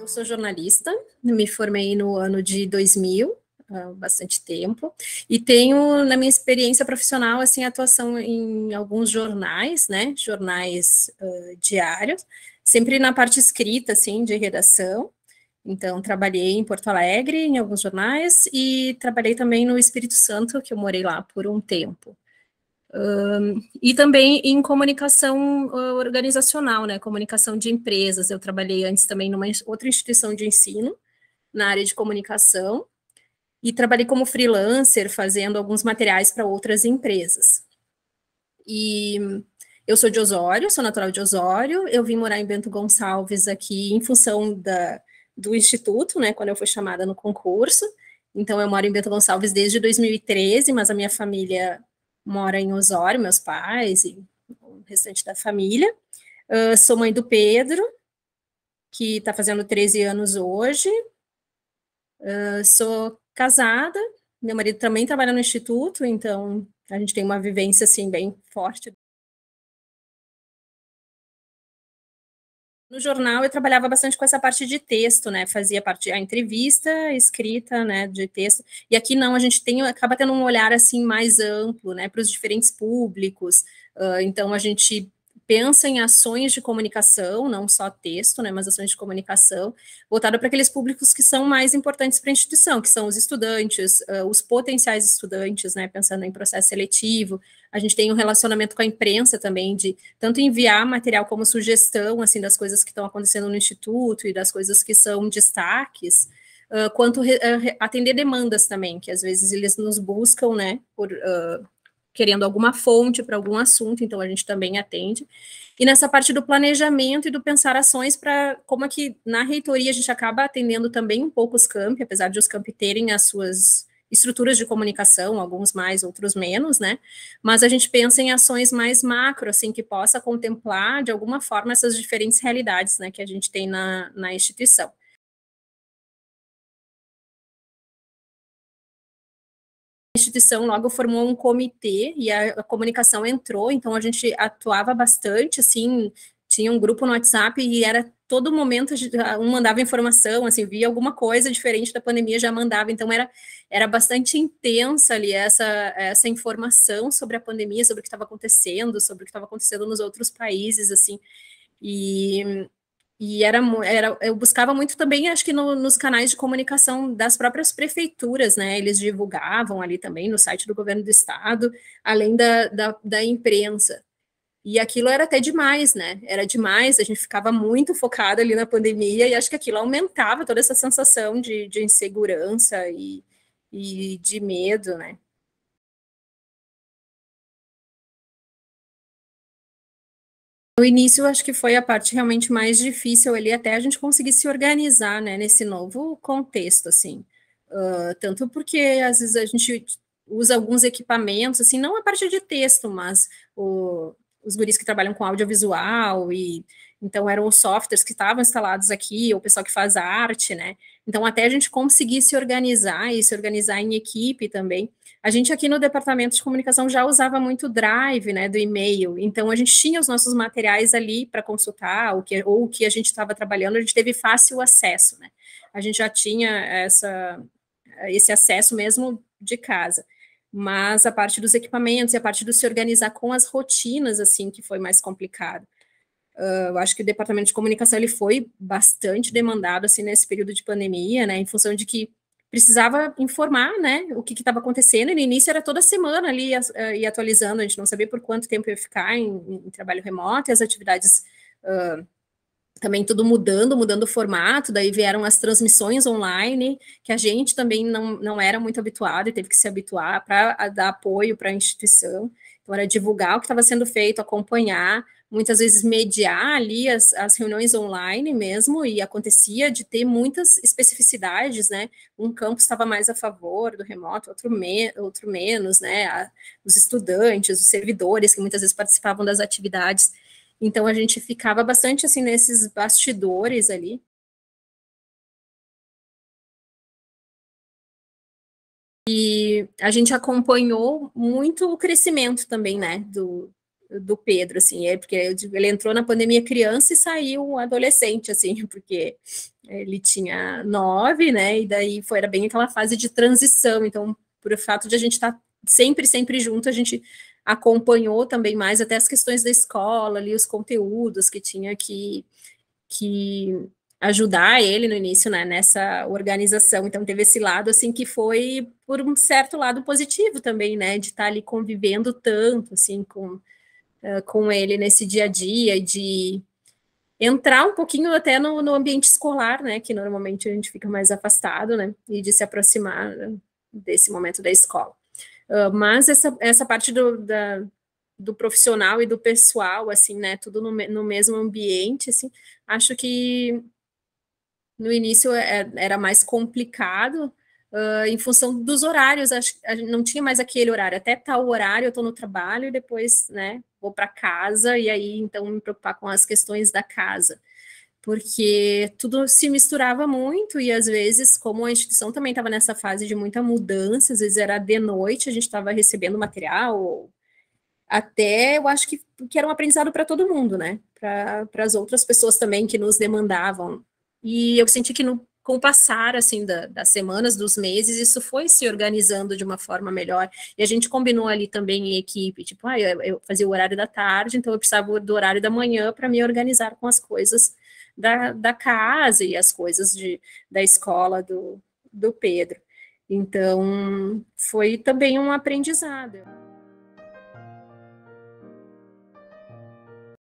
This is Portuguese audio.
Eu sou jornalista, me formei no ano de 2000, há bastante tempo, e tenho, na minha experiência profissional, assim, atuação em alguns jornais, né, jornais diários, sempre na parte escrita, assim, de redação. Então, trabalhei em Porto Alegre, em alguns jornais, e trabalhei também no Espírito Santo, que eu morei lá por um tempo. E também em comunicação organizacional, né, comunicação de empresas. Eu trabalhei antes também numa outra instituição de ensino, na área de comunicação, e trabalhei como freelancer, fazendo alguns materiais para outras empresas. E eu sou de Osório, sou natural de Osório, eu vim morar em Bento Gonçalves aqui em função do instituto, né, quando eu fui chamada no concurso. Então, eu moro em Bento Gonçalves desde 2013, mas a minha família mora em Osório, meus pais e o restante da família. Sou mãe do Pedro, que está fazendo 13 anos hoje. Sou casada, meu marido também trabalha no instituto, então a gente tem uma vivência, assim, bem forte. No jornal eu trabalhava bastante com essa parte de texto, né, fazia parte a entrevista, escrita, né, de texto, e aqui não, a gente acaba tendo um olhar, assim, mais amplo, né, para os diferentes públicos, então a gente pensa em ações de comunicação, não só texto, né, mas ações de comunicação, voltada para aqueles públicos que são mais importantes para a instituição, que são os estudantes, os potenciais estudantes, né, pensando em processo seletivo. A gente tem um relacionamento com a imprensa também, de tanto enviar material como sugestão, assim, das coisas que estão acontecendo no Instituto e das coisas que são destaques, quanto atender demandas também, que às vezes eles nos buscam, né, querendo alguma fonte para algum assunto, então a gente também atende. E nessa parte do planejamento e do pensar ações para como é que na reitoria a gente acaba atendendo também um pouco os campi, apesar de os campi terem as suas estruturas de comunicação, alguns mais, outros menos, né? Mas a gente pensa em ações mais macro, assim, que possa contemplar, de alguma forma, essas diferentes realidades, né, que a gente tem na instituição. A instituição logo formou um comitê e a comunicação entrou, então a gente atuava bastante, assim, tinha um grupo no WhatsApp e era todo momento um mandava informação, assim, via alguma coisa diferente da pandemia, já mandava, então era bastante intensa ali essa informação sobre a pandemia, sobre o que estava acontecendo, sobre o que estava acontecendo nos outros países, assim, e eu buscava muito também, acho que nos canais de comunicação das próprias prefeituras, né? Eles divulgavam ali também no site do governo do estado, além da imprensa. E aquilo era até demais, né? Era demais, a gente ficava muito focado ali na pandemia, e acho que aquilo aumentava toda essa sensação de insegurança e de medo, né? No início, acho que foi a parte realmente mais difícil ali, até a gente conseguir se organizar, né, nesse novo contexto, assim. Tanto porque, às vezes, a gente usa alguns equipamentos, assim, não a parte de texto, mas os guris que trabalham com audiovisual, e então eram os softwares que estavam instalados aqui, o pessoal que faz arte, né? Então, até a gente conseguir se organizar e se organizar em equipe também. A gente aqui no departamento de comunicação já usava muito o Drive, né, do e-mail, então a gente tinha os nossos materiais ali para consultar, ou o que a gente estava trabalhando, a gente teve fácil acesso, né, a gente já tinha esse acesso mesmo de casa, mas a parte dos equipamentos e a parte do se organizar com as rotinas, assim, que foi mais complicado. Eu acho que o departamento de comunicação ele foi bastante demandado assim nesse período de pandemia, né, em função de que precisava informar, né, o que estava acontecendo, e no início era toda semana ali ia atualizando, a gente não sabia por quanto tempo ia ficar em trabalho remoto, e as atividades também tudo mudando o formato, daí vieram as transmissões online, que a gente também não era muito habituado e teve que se habituar para dar apoio para a instituição. Então, era divulgar o que estava sendo feito, acompanhar, muitas vezes mediar ali as reuniões online mesmo, e acontecia de ter muitas especificidades, né? Um campus estava mais a favor do remoto, outro menos, né? Os estudantes, os servidores, que muitas vezes participavam das atividades. Então, a gente ficava bastante, assim, nesses bastidores ali. E a gente acompanhou muito o crescimento também, né, do Pedro, assim, porque ele entrou na pandemia criança e saiu adolescente, assim, porque ele tinha 9, né, e daí era bem aquela fase de transição, então, por o fato de a gente estar sempre junto, a gente acompanhou também mais até as questões da escola, ali, os conteúdos que tinha que ajudar ele no início, né, nessa organização, então teve esse lado, assim, que foi por um certo lado positivo também, né, de estar ali convivendo tanto, assim, com ele nesse dia a dia, de entrar um pouquinho até no ambiente escolar, né, que normalmente a gente fica mais afastado, né, e de se aproximar desse momento da escola. Mas essa parte do profissional e do pessoal, assim, né, tudo no mesmo ambiente, assim, acho que no início era mais complicado, em função dos horários, acho que não tinha mais aquele horário, até tal horário eu estou no trabalho e depois, né, vou para casa, e aí então me preocupar com as questões da casa, porque tudo se misturava muito, e às vezes, como a instituição também estava nessa fase de muita mudança, às vezes era de noite, a gente estava recebendo material, até eu acho que era um aprendizado para todo mundo, né? Para as outras pessoas também que nos demandavam. E eu senti que com o passar assim das semanas, dos meses, isso foi se organizando de uma forma melhor. E a gente combinou ali também em equipe, tipo, eu fazia o horário da tarde, então eu precisava do horário da manhã para me organizar com as coisas da casa e as coisas da escola do Pedro. Então, foi também um aprendizado.